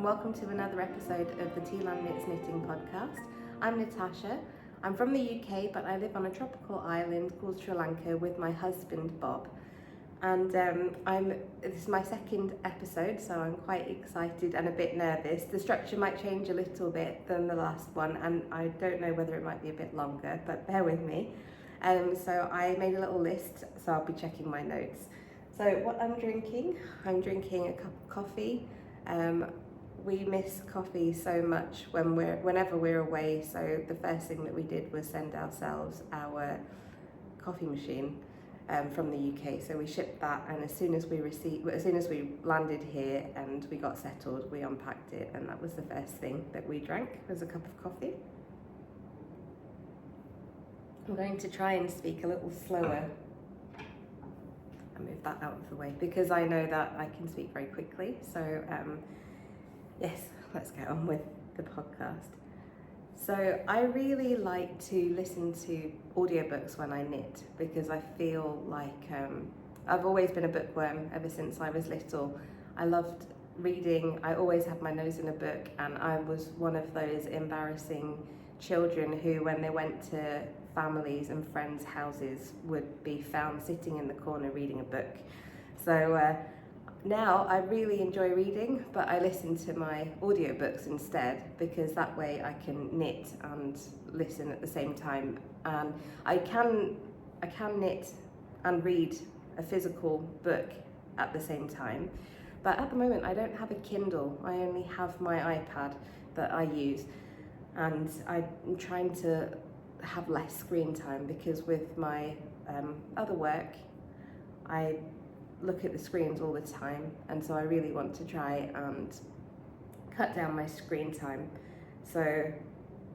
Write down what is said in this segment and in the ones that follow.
and welcome to another episode of the Tealand Knits Knitting Podcast. I'm Natasha. I'm from the UK, but I live on a tropical island called Sri Lanka with my husband Bob. And this is my second episode, so I'm quite excited and a bit nervous. The structure might change a little bit than the last one, and I don't know whether it might be a bit longer, but bear with me. So I made a little list, so I'll be checking my notes. So what I'm drinking a cup of coffee. We miss coffee so much whenever we're away, so the first thing that we did was send ourselves our coffee machine from the UK. So we shipped that, and as soon as we landed here and we got settled, we unpacked it, and that was the first thing that we drank, was a cup of coffee. I'm going to try and speak a little slower. I move that out of the way because I know that I can speak very quickly. So yes, let's get on with the podcast. So I really like to listen to audiobooks when I knit because I feel like I've always been a bookworm ever since I was little. I loved reading. I always had my nose in a book, and I was one of those embarrassing children who, when they went to families and friends' houses, would be found sitting in the corner reading a book. So now I really enjoy reading, but I listen to my audiobooks instead because that way I can knit and listen at the same time. And I can knit and read a physical book at the same time. But at the moment I don't have a Kindle. I only have my iPad that I use, and I'm trying to have less screen time because with my other work I look at the screens all the time, and so I really want to try and cut down my screen time. So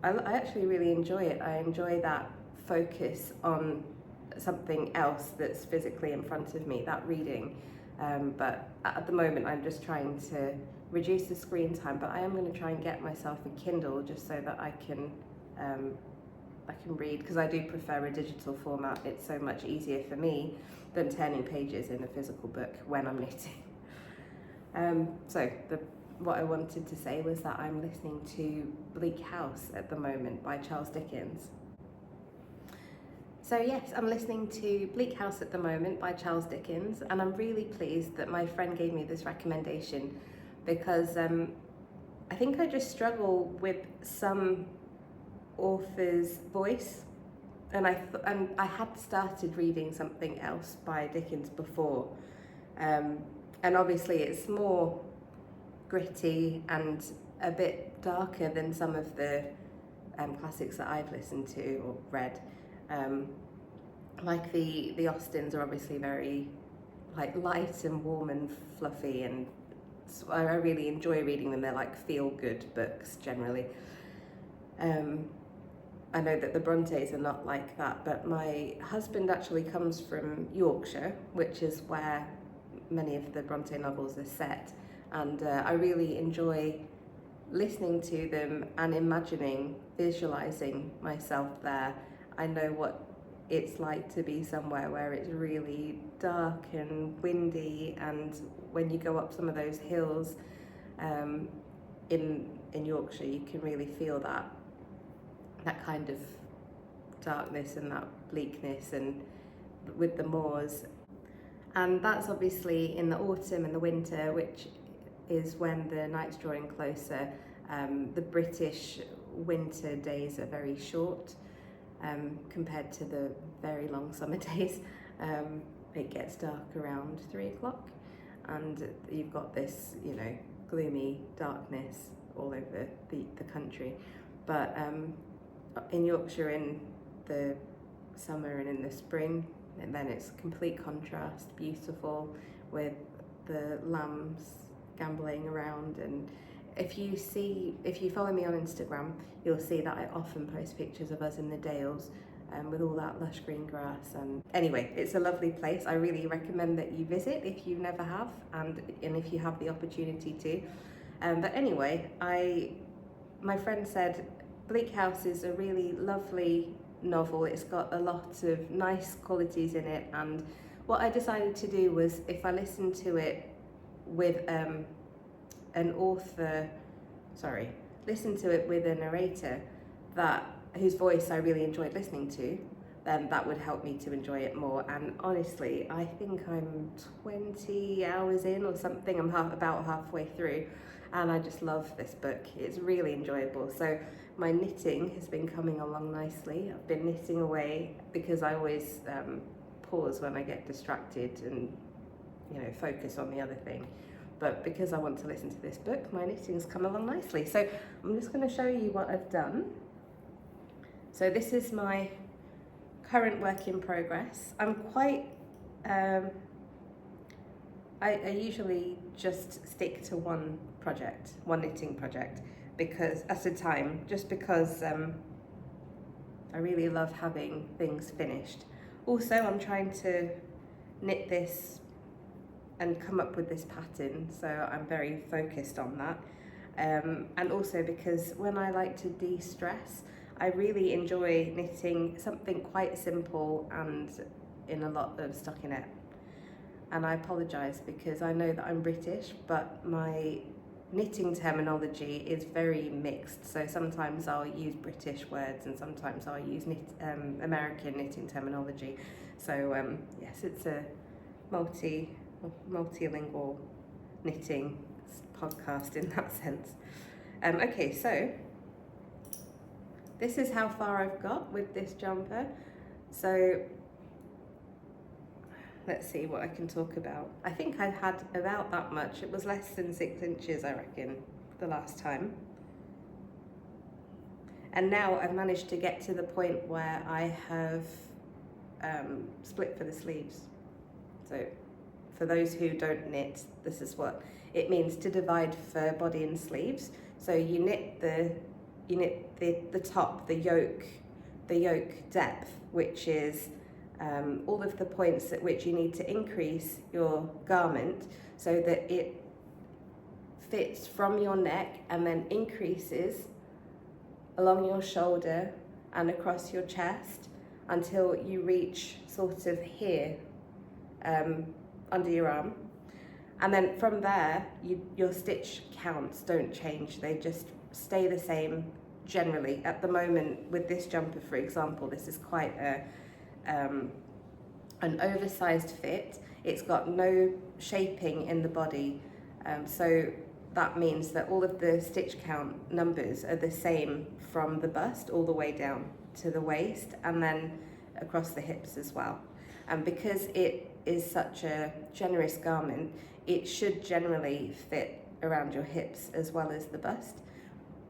I actually really enjoy it. I enjoy that focus on something else that's physically in front of me, that reading. But at the moment I'm just trying to reduce the screen time, but I am going to try and get myself a Kindle just so that I can read, because I do prefer a digital format. It's so much easier for me than turning pages in a physical book when I'm knitting. What I wanted to say was that I'm listening to Bleak House at the moment by Charles Dickens. So yes, I'm listening to Bleak House at the moment by Charles Dickens, and I'm really pleased that my friend gave me this recommendation because I think I just struggle with some author's voice, and I had started reading something else by Dickens before, and obviously it's more gritty and a bit darker than some of the classics that I've listened to or read. Like the Austens are obviously very like light and warm and fluffy, and so I really enjoy reading them. They're like feel-good books generally. I know that the Brontes are not like that, but my husband actually comes from Yorkshire, which is where many of the Bronte novels are set, and I really enjoy listening to them and visualising myself there. I know what it's like to be somewhere where it's really dark and windy, and when you go up some of those hills in Yorkshire, you can really feel that kind of darkness and that bleakness, and with the moors. And that's obviously in the autumn and the winter, which is when the night's drawing closer. The British winter days are very short compared to the very long summer days. It gets dark around 3 o'clock, and you've got this, gloomy darkness all over the country. But in Yorkshire, in the summer and in the spring, and then it's complete contrast, beautiful, with the lambs gambolling around. And if you follow me on Instagram, you'll see that I often post pictures of us in the Dales with all that lush green grass. And anyway, it's a lovely place. I really recommend that you visit if you never have, and if you have the opportunity to. But anyway, my friend said Bleak House is a really lovely novel. It's got a lot of nice qualities in it, and what I decided to do was, if I listened to it with an author, sorry, listen to it with a narrator whose voice I really enjoyed listening to, then that would help me to enjoy it more. And honestly, I think I'm 20 hours in or something. I'm about halfway through, and I just love this book. It's really enjoyable. So my knitting has been coming along nicely. I've been knitting away because I always pause when I get distracted and, you know, focus on the other thing. But because I want to listen to this book, my knitting's come along nicely. So I'm just going to show you what I've done. So this is my current work in progress. I'm quite, I usually just stick to one knitting project, because at a time, just because I really love having things finished. Also, I'm trying to knit this and come up with this pattern, so I'm very focused on that. And also because when I like to de-stress, I really enjoy knitting something quite simple and in a lot of stockinette. And I apologise because I know that I'm British, but my knitting terminology is very mixed. So sometimes I'll use British words and sometimes I'll use American knitting terminology. So yes, it's a multilingual knitting podcast in that sense. Okay, so this is how far I've got with this jumper. So let's see what I can talk about. I think I've had about that much. It was less than 6 inches, I reckon, the last time. And now I've managed to get to the point where I have split for the sleeves. So for those who don't knit, this is what it means to divide for body and sleeves. So you knit the top, the yoke depth, which is all of the points at which you need to increase your garment so that it fits from your neck and then increases along your shoulder and across your chest until you reach sort of here, under your arm. And then from there, your stitch counts don't change, they just stay the same generally. At the moment with this jumper, for example, this is quite an oversized fit. It's got no shaping in the body, so that means that all of the stitch count numbers are the same from the bust all the way down to the waist and then across the hips as well. And because it is such a generous garment, it should generally fit around your hips as well as the bust,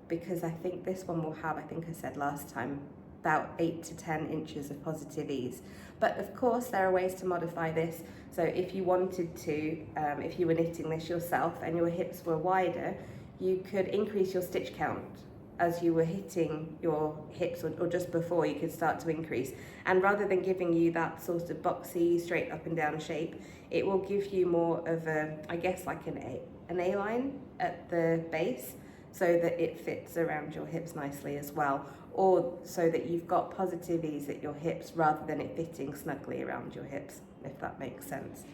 because I think this one will have, I think I said last time, about 8 to 10 inches of positive ease. But of course there are ways to modify this. So if you wanted to, if you were knitting this yourself and your hips were wider, you could increase your stitch count as you were hitting your hips, or just before you could start to increase. And rather than giving you that sort of boxy, straight up and down shape, it will give you more of a, I guess like an A-line at the base, so that it fits around your hips nicely as well, or so that you've got positive ease at your hips rather than it fitting snugly around your hips, if that makes sense.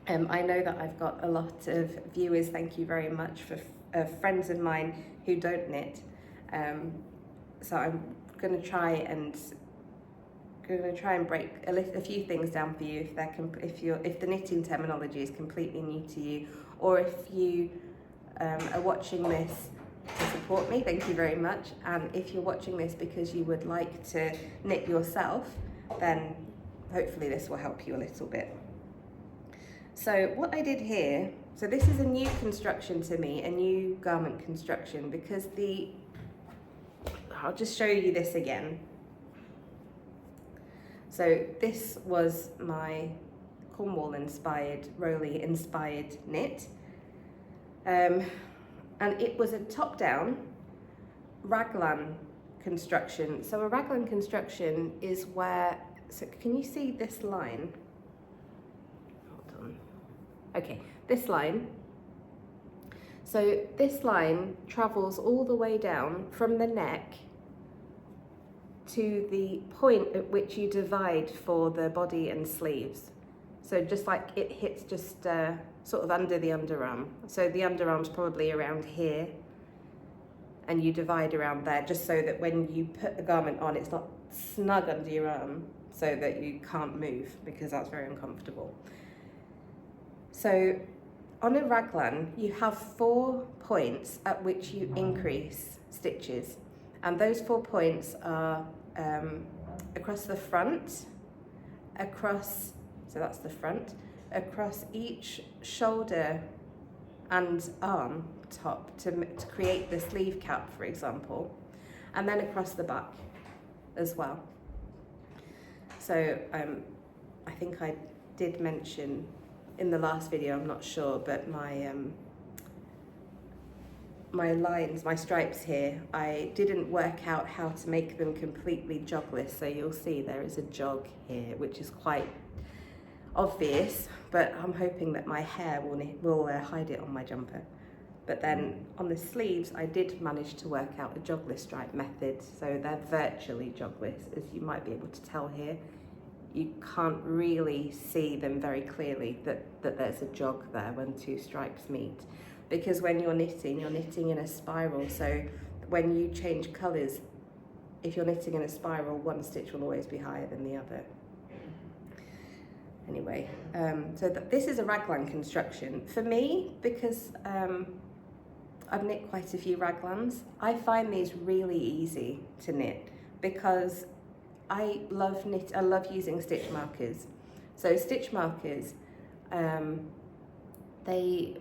I know that I've got a lot of viewers, thank you very much, for friends of mine who don't knit. So I'm going to try and break a few things down for you if the knitting terminology is completely new to you, or if you are watching this to support me, thank you very much. And if you're watching this because you would like to knit yourself, then hopefully this will help you a little bit. So what I did here, so this is a new construction to me, a new garment construction, because I'll just show you this again. So this was my Cornwall inspired, Rowley inspired knit. And it was a top-down raglan construction. So a raglan construction is where, so can you see this line? Hold on. Okay, this line. So this line travels all the way down from the neck to the point at which you divide for the body and sleeves. So just like it hits just sort of under the underarm. So the underarm's probably around here, and you divide around there, just so that when you put the garment on, it's not snug under your arm, so that you can't move, because that's very uncomfortable. So on a raglan, you have 4 points at which you increase stitches, and those 4 points are across the front, so that's the front, across each shoulder and arm top to create the sleeve cap, for example, and then across the back as well. So I think I did mention in the last video, I'm not sure, but my lines, my stripes here, I didn't work out how to make them completely jogless, so you'll see there is a jog here, which is quite obvious, but I'm hoping that my hair will hide it on my jumper. But then on the sleeves, I did manage to work out a jogless stripe method, so they're virtually jogless, as you might be able to tell here. You can't really see them very clearly that there's a jog there when 2 stripes meet, because when you're knitting in a spiral, so when you change colours, if you're knitting in a spiral, one stitch will always be higher than the other. Anyway, so this is a raglan construction. For me, because I've knit quite a few raglans, I find these really easy to knit, because I love using stitch markers. So stitch markers, they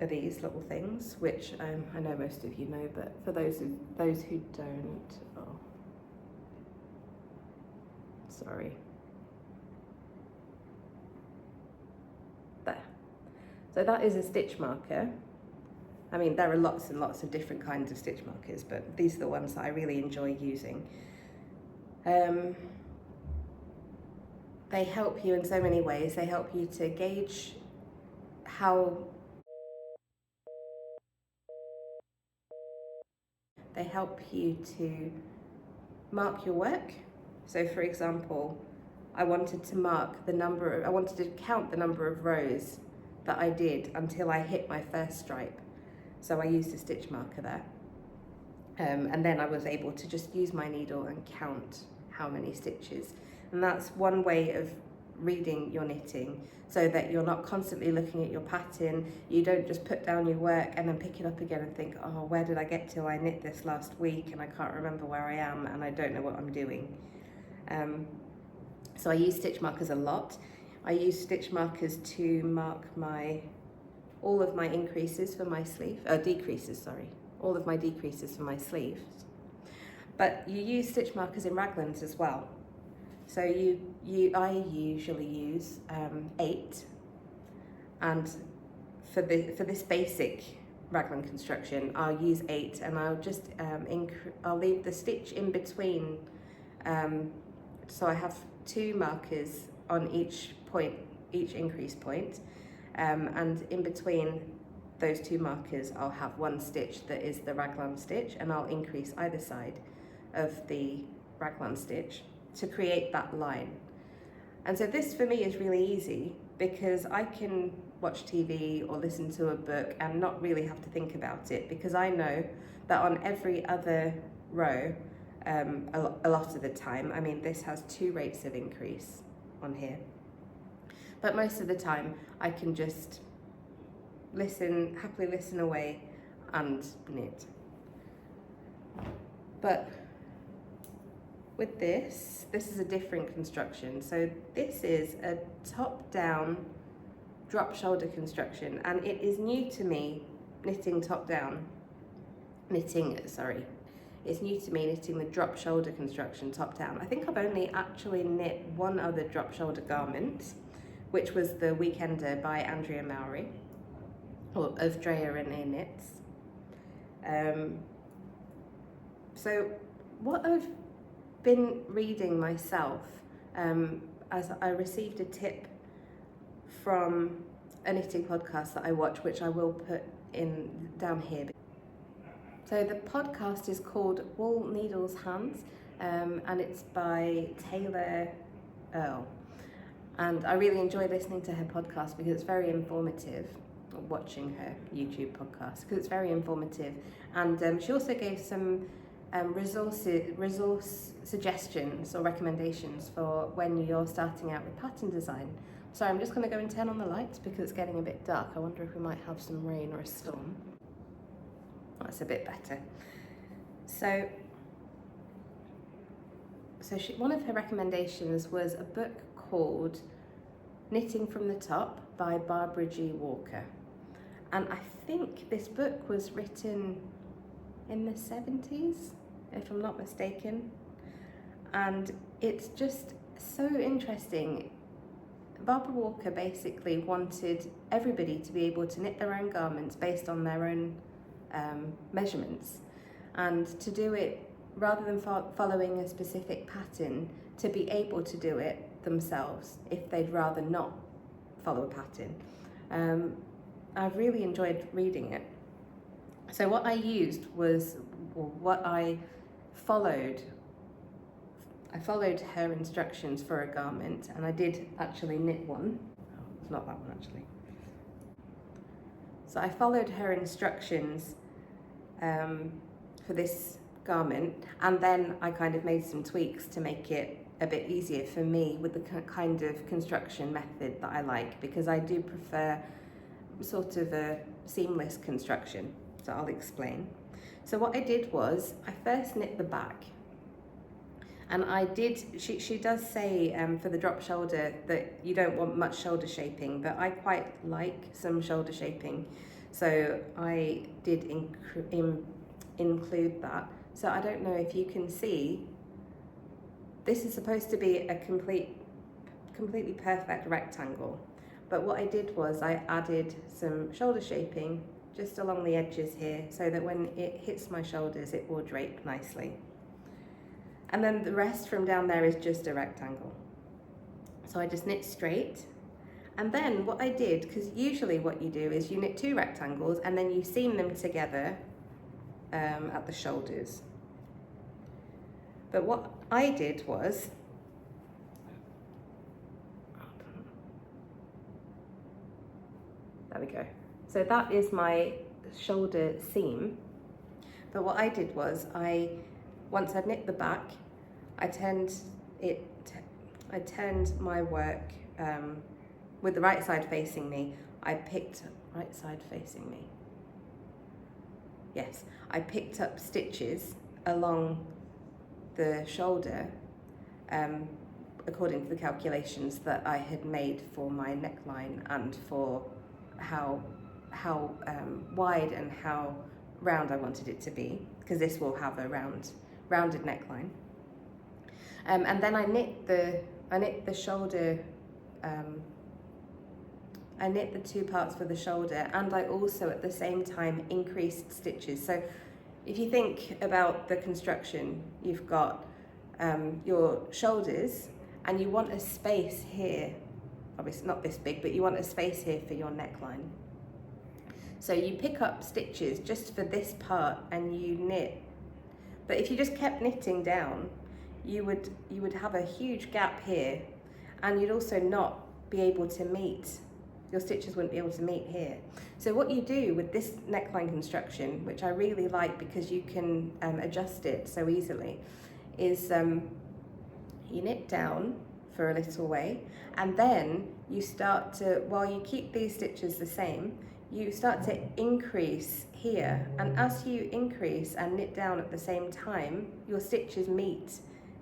are these little things, which I know most of you know, but for those who don't, oh, sorry. There. So that is a stitch marker. I mean, there are lots and lots of different kinds of stitch markers, but these are the ones that I really enjoy using. They help you in so many ways. They help you to gauge they help you to mark your work. So for example, I wanted to count the number of rows that I did until I hit my first stripe. So I used a stitch marker there. And then I was able to just use my needle and count how many stitches. And that's one way of reading your knitting, so that you're not constantly looking at your pattern. You don't just put down your work and then pick it up again and think, oh, where did I get to? I knit this last week and I can't remember where I am and I don't know what I'm doing. So I use stitch markers a lot. I use stitch markers to mark all of my increases for my sleeve, decreases, sorry. All of my decreases for my sleeves. But you use stitch markers in raglans as well. So I usually use 8, and for this basic raglan construction, I'll use 8, and I'll just I'll leave the stitch in between. So I have 2 markers on each increase point, and in between those 2 markers, I'll have 1 stitch that is the raglan stitch, and I'll increase either side of the raglan stitch to create that line. And so this for me is really easy, because I can watch TV or listen to a book and not really have to think about it, because I know that on every other row, a lot of the time, I mean, this has 2 rates of increase on here, but most of the time I can just happily listen away and knit. But with this is a different construction. So this is a top-down drop shoulder construction, and it is new to me knitting it's new to me knitting the drop shoulder construction top down. I think I've only actually knit one other drop shoulder garment, which was the Weekender by Andrea Mowry, of Drea and Knits. So what I've been reading myself, as I received a tip from a knitting podcast that I watch, which I will put in down here. So the podcast is called Wool Needles Hands, and it's by Taylor Earl. And I really enjoy listening to her podcast because it's very informative, or watching her YouTube podcast because it's very informative. And she also gave some resource suggestions or recommendations for when you're starting out with pattern design. Sorry, I'm just going to go and turn on the lights because it's getting a bit dark. I wonder if we might have some rain or a storm. That's a bit better. So one of her recommendations was a book called Knitting from the Top by Barbara G. Walker. And I think this book was written in the 70s, if I'm not mistaken. And it's just so interesting. Barbara Walker basically wanted everybody to be able to knit their own garments based on their own measurements, and to do it rather than following a specific pattern, to be able to do it themselves if they'd rather not follow a pattern. I've really enjoyed reading it. So what I used was, or what I followed her instructions for a garment, and I did actually knit one. Oh, it's not that one actually. So I followed her instructions for this garment, and then I kind of made some tweaks to make it a bit easier for me with the kind of construction method that I like, because I do prefer sort of a seamless construction. So I'll explain. So what I did was I first knit the back. And I did, she does say for the drop shoulder that you don't want much shoulder shaping, but I quite like some shoulder shaping. So I did include that. So I don't know if you can see, this is supposed to be a completely perfect rectangle. But what I did was I added some shoulder shaping just along the edges here so that when it hits my shoulders, it will drape nicely. And then the rest from down there is just a rectangle. So I just knit straight. And then what I did, because usually what you do is you knit two rectangles and then you seam them together at the shoulders. But what I did was, there we go. So that is my shoulder seam. But what I did was once I'd knit the back, I turned my work with the right side facing me. Right side facing me. Yes, I picked up stitches along the shoulder according to the calculations that I had made for my neckline and for how wide and how round I wanted it to be, because this will have a rounded neckline. And then I knit the shoulder. I knit the two parts for the shoulder, and I also at the same time increased stitches. So if you think about the construction, you've got your shoulders, and you want a space here. Obviously not this big, but you want a space here for your neckline. So you pick up stitches just for this part and you knit. But if you just kept knitting down, you would have a huge gap here, and you'd also not be able to meet, your stitches wouldn't be able to meet here. So what you do with this neckline construction, which I really like because you can adjust it so easily, is you knit down for a little way, and then you start to, while you keep these stitches the same, you start to increase here, and as you increase and knit down at the same time, your stitches meet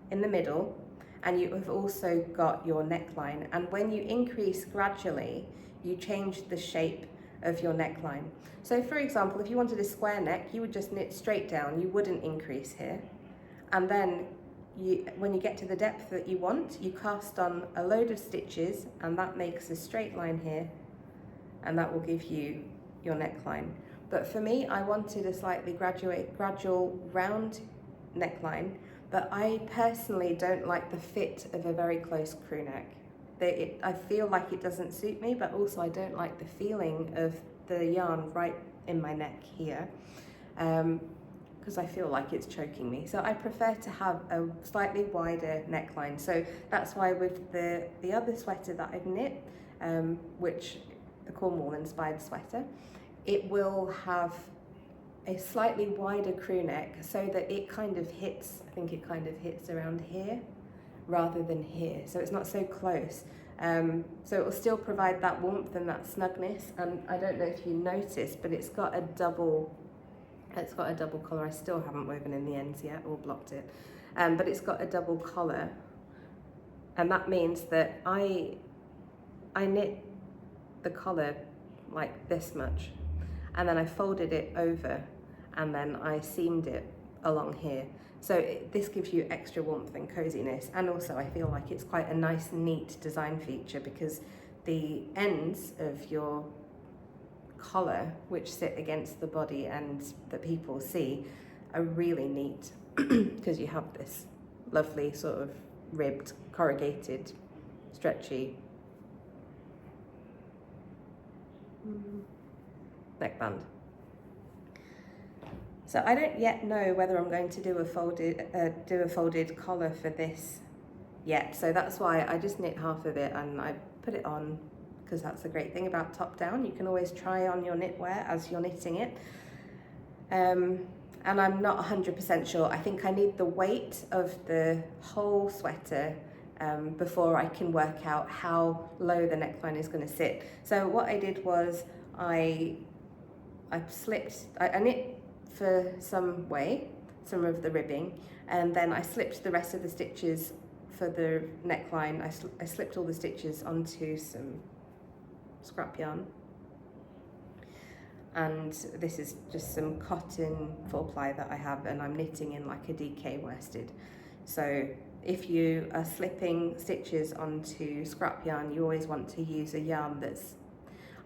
in the middle, and you have also got your neckline. And when you increase gradually, you change the shape of your neckline. So for example, if you wanted a square neck, you would just knit straight down, you wouldn't increase here. And then when you get to the depth that you want, you cast on a load of stitches, and that makes a straight line here, and that will give you your neckline. But for me, I wanted a slightly gradual round neckline, but I personally don't like the fit of a very close crew neck. I feel like it doesn't suit me, but also I don't like the feeling of the yarn right in my neck here. because I feel like it's choking me. So I prefer to have a slightly wider neckline. So that's why with the other sweater that I've knit, which the Cornwall inspired sweater, it will have a slightly wider crew neck so that it kind of hits, I think it kind of hits around here rather than here. So it's not so close. So it will still provide that warmth and that snugness. And I don't know if you noticed, but it's got a double collar. I still haven't woven in the ends yet or blocked it. But it's got a double collar. And that means that I knit the collar like this much, and then I folded it over, and then I seamed it along here. So this gives you extra warmth and coziness, and also I feel like it's quite a nice, neat design feature because the ends of your collar, which sit against the body and that people see, are really neat because you have this lovely sort of ribbed, corrugated, stretchy neckband. So I don't yet know whether I'm going to do a folded collar for this yet. So that's why I just knit half of it and I put it on, because that's the great thing about top down. You can always try on your knitwear as you're knitting it. And I'm not 100% sure. I think I need the weight of the whole sweater before I can work out how low the neckline is going to sit. So what I did was I knit for some of the ribbing, and then I slipped the rest of the stitches for the neckline. I slipped all the stitches onto some scrap yarn, and this is just some cotton 4-ply that I have, and I'm knitting in like a DK worsted. So if you are slipping stitches onto scrap yarn, you always want to use a yarn that's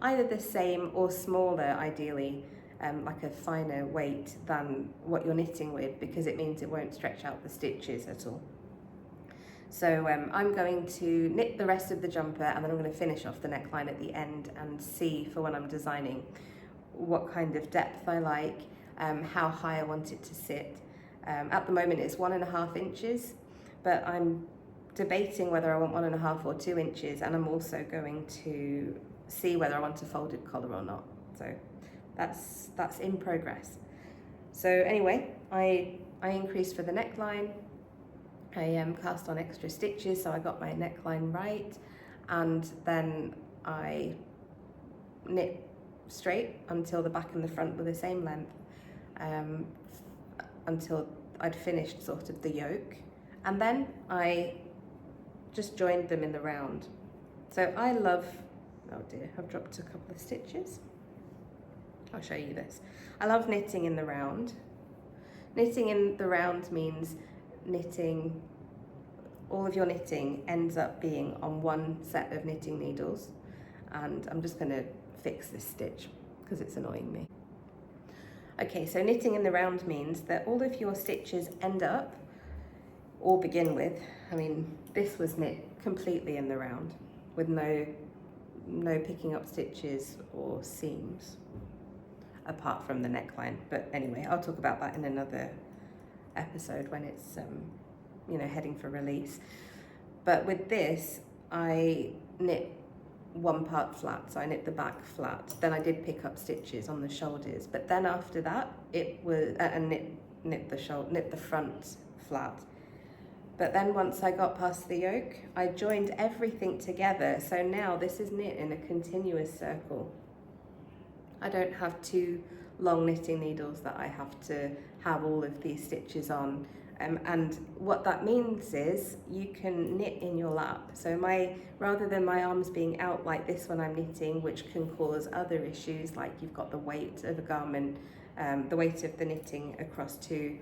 either the same or smaller, ideally, like a finer weight than what you're knitting with, because it means it won't stretch out the stitches at all. So I'm going to knit the rest of the jumper, and then I'm going to finish off the neckline at the end and see for when I'm designing what kind of depth I like, how high I want it to sit. At the moment it's 1.5 inches, but I'm debating whether I want 1.5 or 2 inches, and I'm also going to see whether I want a folded collar or not. So that's in progress. So anyway, I increased for the neckline. I cast on extra stitches, so I got my neckline right, and then I knit straight until the back and the front were the same length, until I'd finished sort of the yoke, and then I just joined them in the round. So I love, oh dear, I've dropped a couple of stitches. I'll show you this. I love knitting in the round. Knitting in the round means knitting, all of your knitting ends up being on one set of knitting needles, and I'm just going to fix this stitch because it's annoying me. Okay, so knitting in the round means that all of your stitches end up, or begin with, I mean, this was knit completely in the round with no picking up stitches or seams apart from the neckline. But anyway, I'll talk about that in another episode when it's heading for release. But with this, I knit one part flat, so I knit the back flat, then I did pick up stitches on the shoulders, but then after that it was knit the front flat. But then once I got past the yoke, I joined everything together, so now this is knit in a continuous circle. I don't have 2 long knitting needles that I have to have all of these stitches on. And what that means is you can knit in your lap. So rather than my arms being out like this when I'm knitting, which can cause other issues, like you've got the weight of a garment, the weight of the knitting across 2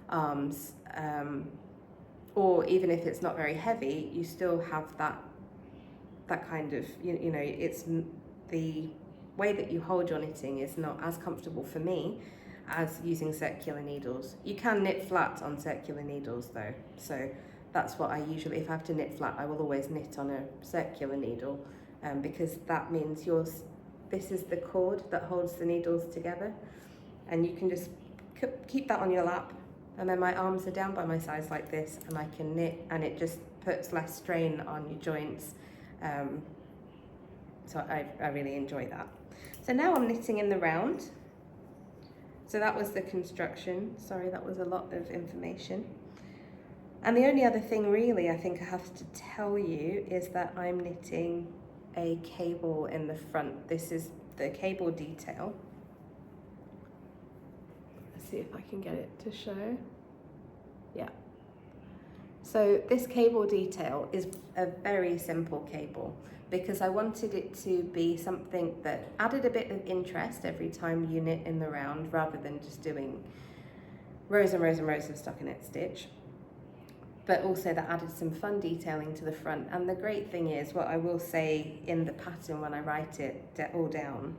arms, or even if it's not very heavy, you still have that kind of, it's the way that you hold your knitting is not as comfortable for me as using circular needles. You can knit flat on circular needles though, so that's what I usually, if I have to knit flat, I will always knit on a circular needle, because that means this is the cord that holds the needles together, and you can just keep that on your lap, and then my arms are down by my sides like this, and I can knit, and it just puts less strain on your joints. So I really enjoy that. So now I'm knitting in the round. So that was the construction. Sorry, that was a lot of information. And the only other thing really I think I have to tell you is that I'm knitting a cable in the front. This is the cable detail. Let's see if I can get it to show. Yeah. So this cable detail is a very simple cable because I wanted it to be something that added a bit of interest every time you knit in the round, rather than just doing rows and rows and rows of stockinette stitch, but also that added some fun detailing to the front. And the great thing is, what I will say in the pattern when I write it all down,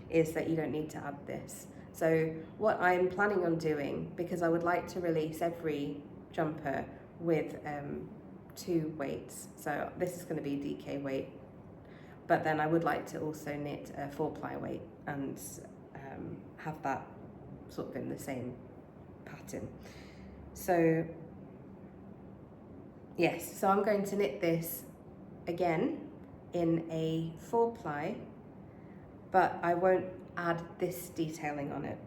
is that you don't need to add this. So what I'm planning on doing, because I would like to release every jumper with 2 weights, so this is going to be DK weight, but then I would like to also knit a 4-ply weight and have that sort of in the same pattern. So yes, so I'm going to knit this again in a 4-ply, but I won't add this detailing on it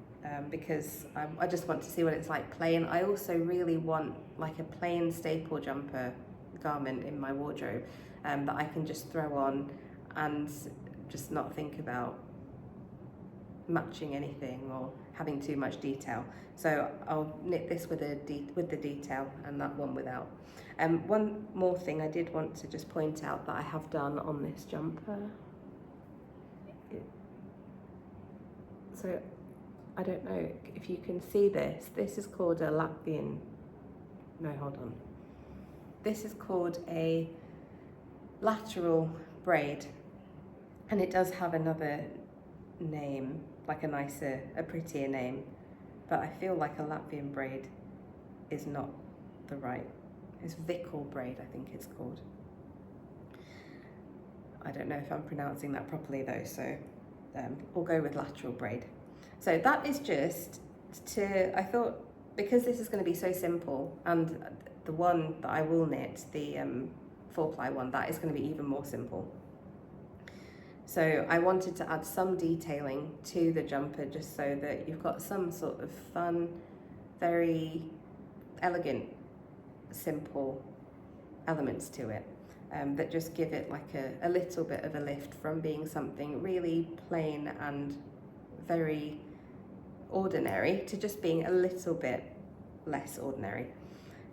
because I just want to see what it's like plain. I also really want like a plain staple jumper garment in my wardrobe that I can just throw on and just not think about matching anything or having too much detail. So I'll knit this with the detail and that one without. One more thing I did want to just point out that I have done on this jumper. So I don't know if you can see this. This is called a Latvian, no, hold on. This is called a lateral braid, and it does have another name, like a prettier name, but I feel like a Latvian braid is not the right, it's Vikul braid, I think it's called. I don't know if I'm pronouncing that properly though, so we'll go with lateral braid. So that is just I thought, because this is going to be so simple, and the one that I will knit, the 4-ply one, that is going to be even more simple. So I wanted to add some detailing to the jumper just so that you've got some sort of fun, very elegant, simple elements to it that just give it like a little bit of a lift from being something really plain and very ordinary to just being a little bit less ordinary.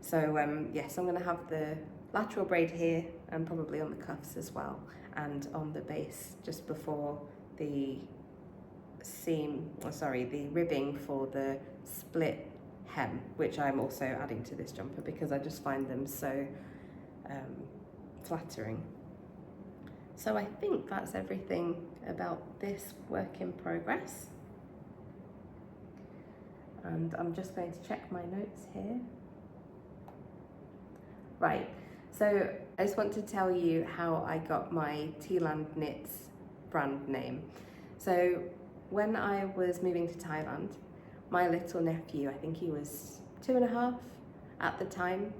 So yes, I'm going to have the lateral braid here and probably on the cuffs as well, and on the base just before the the ribbing for the split hem, which I'm also adding to this jumper because I just find them so flattering. So I think that's everything about this work in progress. And I'm just going to check my notes here. Right, so I just want to tell you how I got my Tealand Knits brand name. So when I was moving to Thailand, my little nephew, I think he was 2.5 at the time,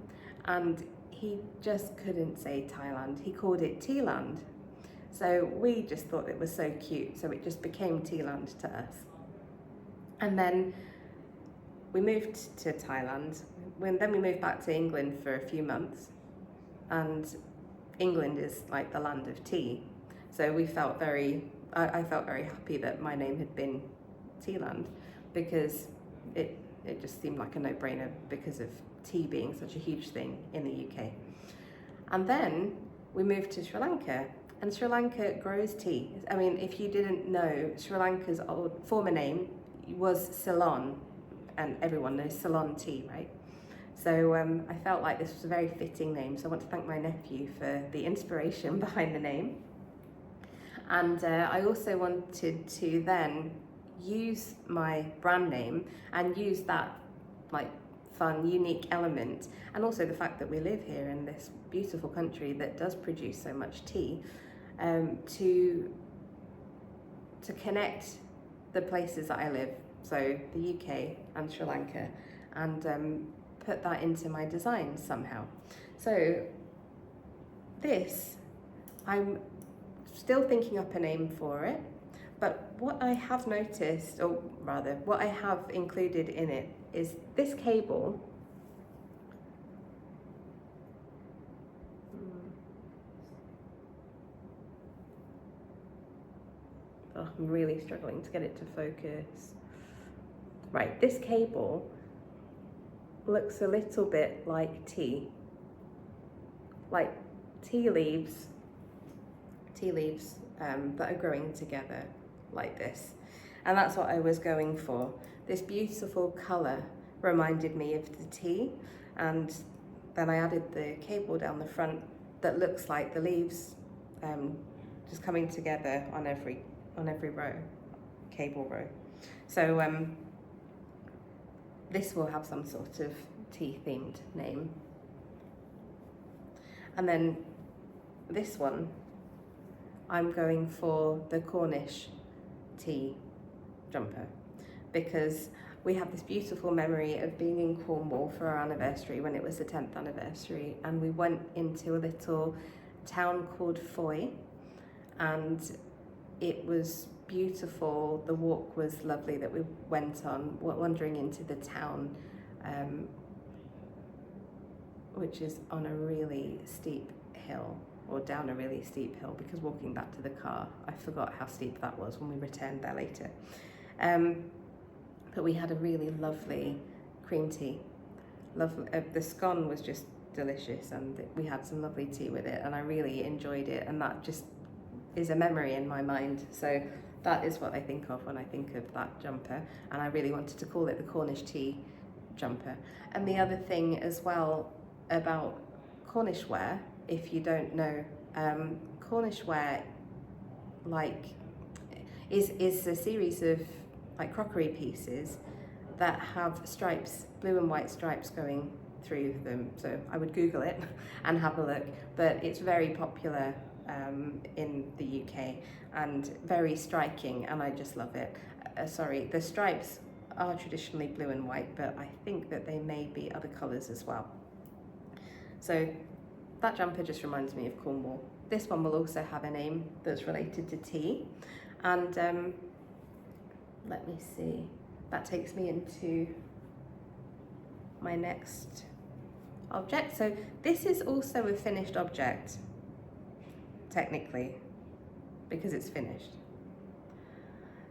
and he just couldn't say Thailand. He called it Tealand. So we just thought it was so cute, so it just became Tealand to us. And then we moved to Thailand, then we moved back to England for a few months, and England is like the land of tea. So we felt I felt very happy that my name had been Tealand, because it just seemed like a no-brainer because of tea being such a huge thing in the UK. And then we moved to Sri Lanka, and Sri Lanka grows tea. I mean, if you didn't know, Sri Lanka's former name was Ceylon, and everyone knows Ceylon tea, right? So I felt like this was a very fitting name, so I want to thank my nephew for the inspiration behind the name. And I also wanted to then use my brand name and use that like fun, unique element, and also the fact that we live here in this beautiful country that does produce so much tea, to connect the places that I live so the UK and Sri Lanka, and put that into my design somehow. So this, I'm still thinking up a name for it, but what I have noticed, or rather what I have included in it, is this cable. Oh, I'm really struggling to get it to focus. Right, this cable looks a little bit like tea leaves that are growing together like this. And that's what I was going for. This beautiful colour reminded me of the tea, and then I added the cable down the front that looks like the leaves just coming together on every row, cable row. So this will have some sort of tea themed name. And then this one, I'm going for the Cornish Tea Jumper, because we have this beautiful memory of being in Cornwall for our anniversary when it was the 10th anniversary, and we went into a little town called Faux, and it was beautiful. The walk was lovely that we went on, wandering into the town, which is on a really steep hill, or down a really steep hill, because walking back to the car, I forgot how steep that was when we returned there later. But we had a really lovely cream tea. Lovely, the scone was just delicious, and we had some lovely tea with it, and I really enjoyed it, and that just is a memory in my mind. So that is what I think of when I think of that jumper, and I really wanted to call it the Cornish Tea Jumper. And the other thing as well about Cornish wear, if you don't know, Cornish wear is a series of crockery pieces that have stripes, blue and white stripes going through them. So I would Google it and have a look, but it's very popular in the UK and very striking, and I just love it. Sorry, the stripes are traditionally blue and white, but I think that they may be other colours as well. So that jumper just reminds me of Cornwall. This one will also have a name that's related to tea, and let me see, that takes me into my next object. So this is also a finished object, technically, because it's finished.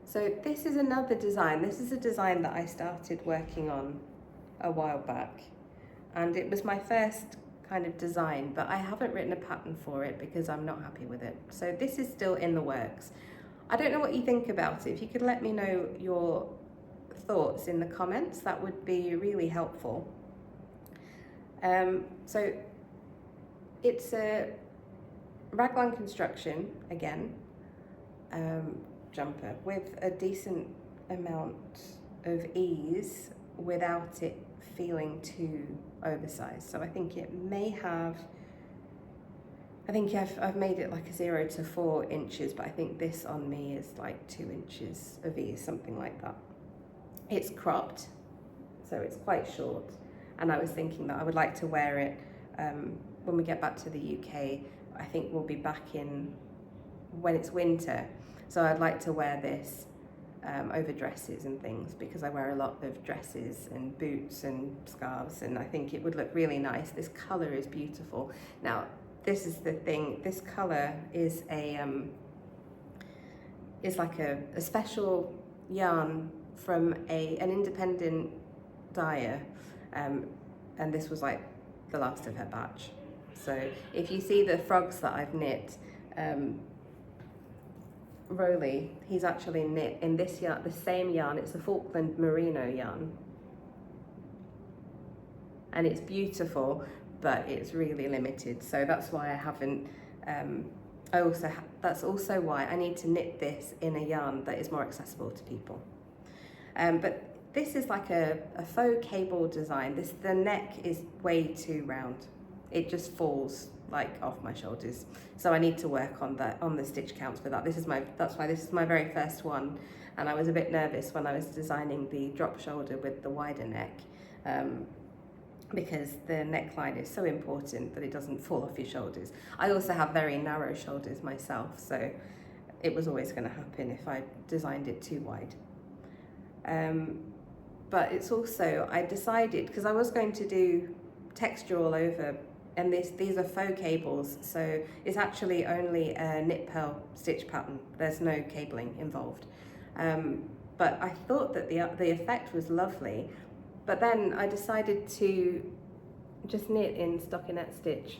So this is another design. This is a design that I started working on a while back, and it was my first kind of design, but I haven't written a pattern for it because I'm not happy with it. So this is still in the works. I don't know what you think about it. If you could let me know your thoughts in the comments, that would be really helpful. So it's a raglan construction, again, jumper with a decent amount of ease without it feeling too oversized. So I think it may have, I've made it like a 0 to 4 inches, but I think this on me is like 2 inches of ease, something like that. It's cropped, so it's quite short, and I was thinking that I would like to wear it when we get back to the UK. I think we'll be back in when it's winter, so I'd like to wear this over dresses and things, because I wear a lot of dresses and boots and scarves, and I think it would look really nice. This colour is beautiful. Now, this is the thing, this colour is like a special yarn from an independent dyer, and this was like the last of her batch. So if you see the frogs that I've knit, Rolly, he's actually knit in this yarn, the same yarn. It's the Falkland merino yarn, and it's beautiful, but it's really limited, so that's why I haven't that's also why I need to knit this in a yarn that is more accessible to people. But this is like a faux cable design. The neck is way too round, it just falls like off my shoulders. So I need to work on the stitch counts for that. That's why this is my very first one, and I was a bit nervous when I was designing the drop shoulder with the wider neck, because the neckline is so important that it doesn't fall off your shoulders. I also have very narrow shoulders myself, so it was always going to happen if I designed it too wide. But it's also, I decided, because I was going to do texture all over, and these are faux cables, so it's actually only a knit purl stitch pattern. There's no cabling involved. But I thought that the effect was lovely, but then I decided to just knit in stockinette stitch.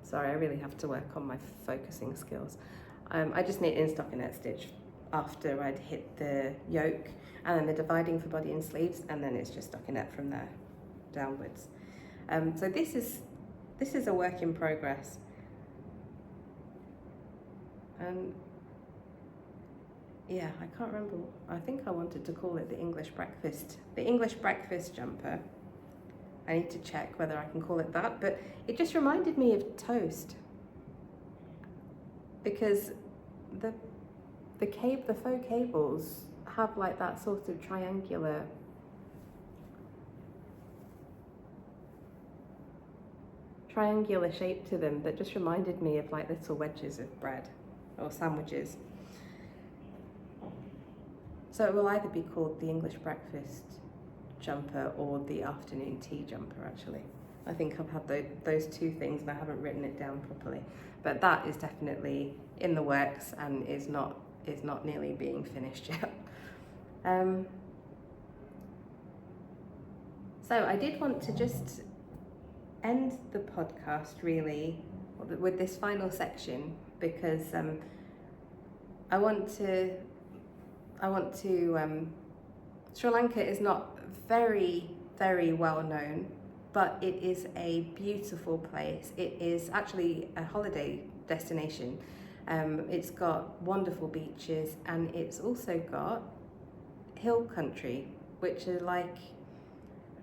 Sorry, I really have to work on my focusing skills. I just knit in stockinette stitch after I'd hit the yoke, and then the dividing for body and sleeves, and then it's just stockinette from there downwards. So this is a work in progress. And yeah, I can't remember. I think I wanted to call it the English breakfast jumper. I need to check whether I can call it that, but it just reminded me of toast, because the faux cables have like that sort of triangular shape to them that just reminded me of like little wedges of bread or sandwiches. So it will either be called the English breakfast jumper or the afternoon tea jumper, actually. I think I've had those two things and I haven't written it down properly, but that is definitely in the works and is not nearly being finished yet. So I did want to just end the podcast really with this final section, because I want to Sri Lanka is not very, very well known, but it is a beautiful place. It is actually a holiday destination. It's got wonderful beaches, and it's also got hill country, which are like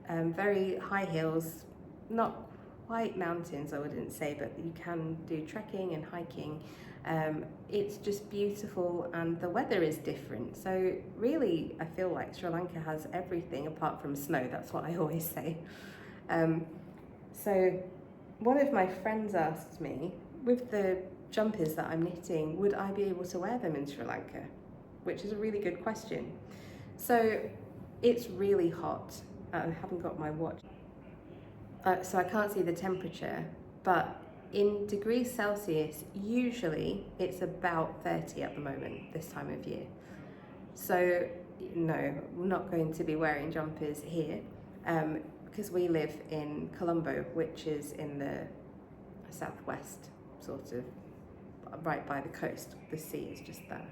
very high hills, not quite mountains I wouldn't say, but you can do trekking and hiking. It's just beautiful, and the weather is different. So really, I feel like Sri Lanka has everything apart from snow. That's what I always say. So one of my friends asked me, with the jumpers that I'm knitting, would I be able to wear them in Sri Lanka? Which is a really good question. So it's really hot. I haven't got my watch, so I can't see the temperature, but in degrees Celsius, usually it's about 30 at the moment, this time of year. So no, we're not going to be wearing jumpers here, because we live in Colombo, which is in the southwest, sort of right by the coast. The sea is just there.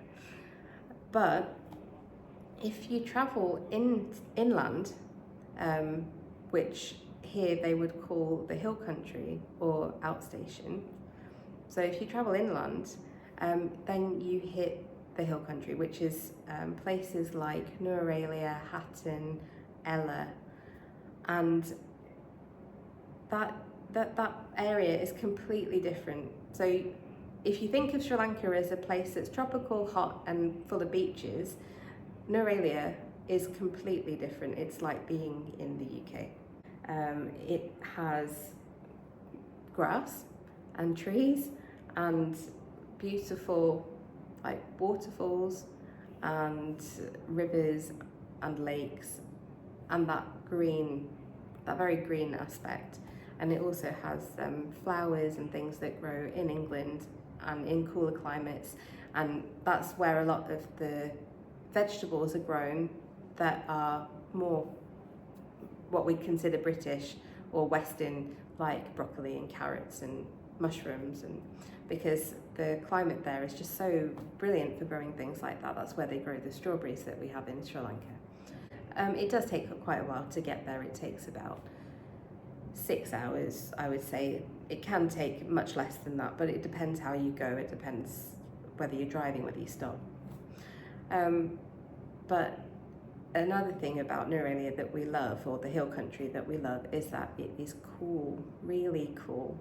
But if you travel inland, which here they would call the hill country or outstation. So if you travel inland, then you hit the hill country, which is places like Nuwara, Hatton, Ella, and that area is completely different. So if you think of Sri Lanka as a place that's tropical, hot, and full of beaches, Nuwara is completely different. It's like being in the UK. It has grass and trees and beautiful like waterfalls and rivers and lakes, and that very green aspect. And it also has flowers and things that grow in England and in cooler climates, and that's where a lot of the vegetables are grown that are more what we consider British or Western, like broccoli and carrots and mushrooms, and because the climate there is just so brilliant for growing things like that. That's where they grow the strawberries that we have in Sri Lanka. It does take quite a while to get there. It takes about 6 hours, I would say. It can take much less than that, but it depends how you go. It depends whether you're driving, whether you stop. But another thing about Neuralia that we love, or the hill country that we love, is that it is cool, really cool.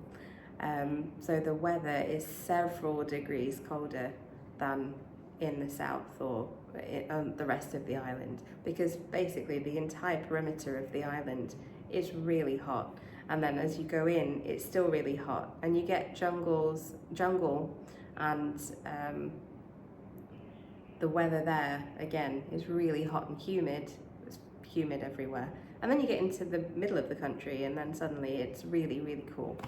So the weather is several degrees colder than in the south or the rest of the island, because basically the entire perimeter of the island is really hot, and then as you go in it's still really hot, and you get jungle, and the weather there again is really hot and humid. It's humid everywhere, and then you get into the middle of the country and then suddenly it's really, really cool.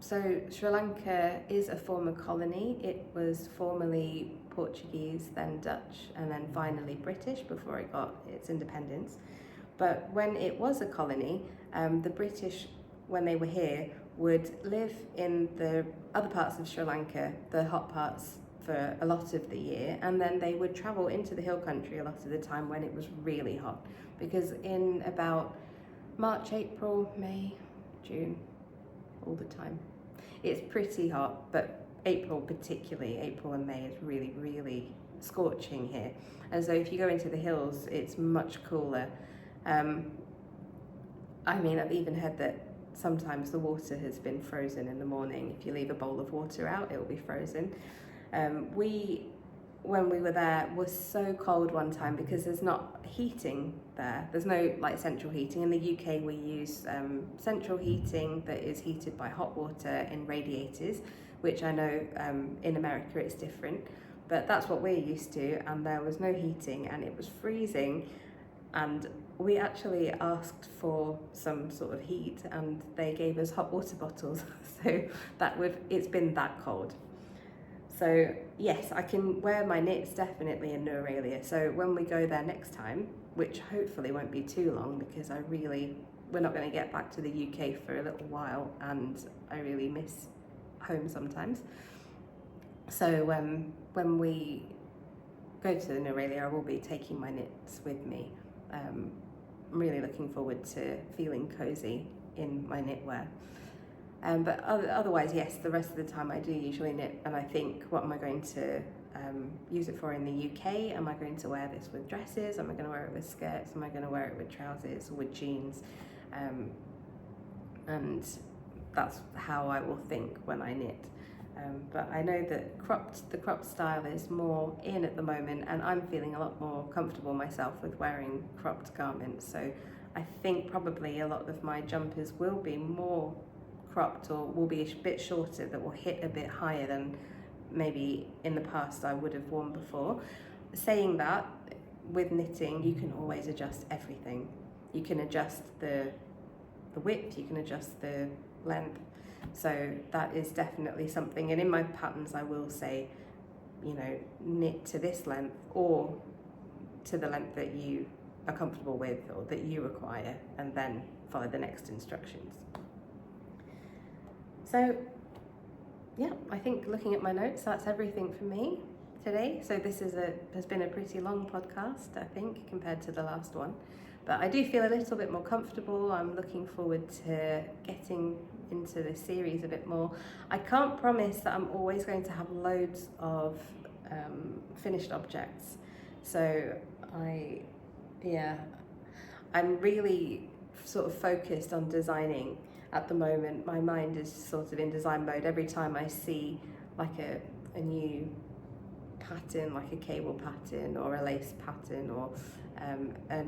So Sri Lanka is a former colony. It was formerly Portuguese, then Dutch, and then finally British before it got its independence. But when it was a colony, the British, when they were here, would live in the other parts of Sri Lanka, the hot parts, for a lot of the year, and then they would travel into the hill country a lot of the time when it was really hot, because in about March, April, May, June, all the time, it's pretty hot, but April particularly, April and May is really, really scorching here. And so if you go into the hills, it's much cooler. I mean, I've even heard that sometimes the water has been frozen in the morning. If you leave a bowl of water out, it will be frozen. When we were there, was so cold one time because there's not heating there. There's no like central heating. In the UK we use central heating that is heated by hot water in radiators, which I know in America it's different, but that's what we're used to, and there was no heating and it was freezing, and we actually asked for some sort of heat and they gave us hot water bottles. So it's been that cold. So yes, I can wear my knits definitely in Neuralia. So when we go there next time, which hopefully won't be too long, because we're not going to get back to the UK for a little while, and I really miss home sometimes. So when we go to Neuralia, I will be taking my knits with me. I'm really looking forward to feeling cozy in my knitwear. But otherwise, yes, the rest of the time I do usually knit, and I think, what am I going to use it for in the UK? Am I going to wear this with dresses? Am I going to wear it with skirts? Am I going to wear it with trousers or with jeans? And that's how I will think when I knit. But I know that the cropped style is more in at the moment, and I'm feeling a lot more comfortable myself with wearing cropped garments. So I think probably a lot of my jumpers will be more cropped, or will be a bit shorter, that will hit a bit higher than maybe in the past I would have worn before. Saying that, with knitting you can always adjust everything. You can adjust the width, you can adjust the length, so that is definitely something. And in my patterns I will say, you know, knit to this length or to the length that you are comfortable with or that you require, and then follow the next instructions. So yeah, I think looking at my notes, that's everything for me today. So this has been a pretty long podcast, I think, compared to the last one. But I do feel a little bit more comfortable. I'm looking forward to getting into this series a bit more. I can't promise that I'm always going to have loads of finished objects. So I'm really sort of focused on designing at the moment. My mind is sort of in design mode. Every time I see like a new pattern, like a cable pattern or a lace pattern or a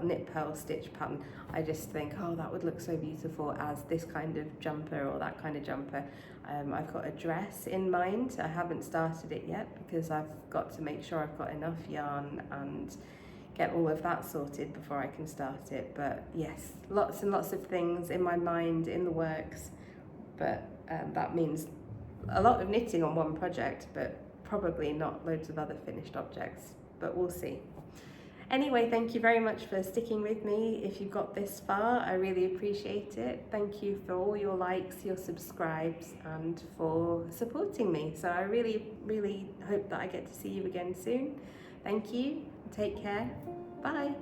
knit pearl stitch pattern, I just think, oh, that would look so beautiful as this kind of jumper or that kind of jumper. I've got a dress in mind. I haven't started it yet because I've got to make sure I've got enough yarn and get all of that sorted before I can start it. But yes, lots and lots of things in my mind, in the works, but that means a lot of knitting on one project, but probably not loads of other finished objects, but we'll see. Anyway, thank you very much for sticking with me. If you've got this far, I really appreciate it. Thank you for all your likes, your subscribes, and for supporting me. So I really, really hope that I get to see you again soon. Thank you. Take care. Bye.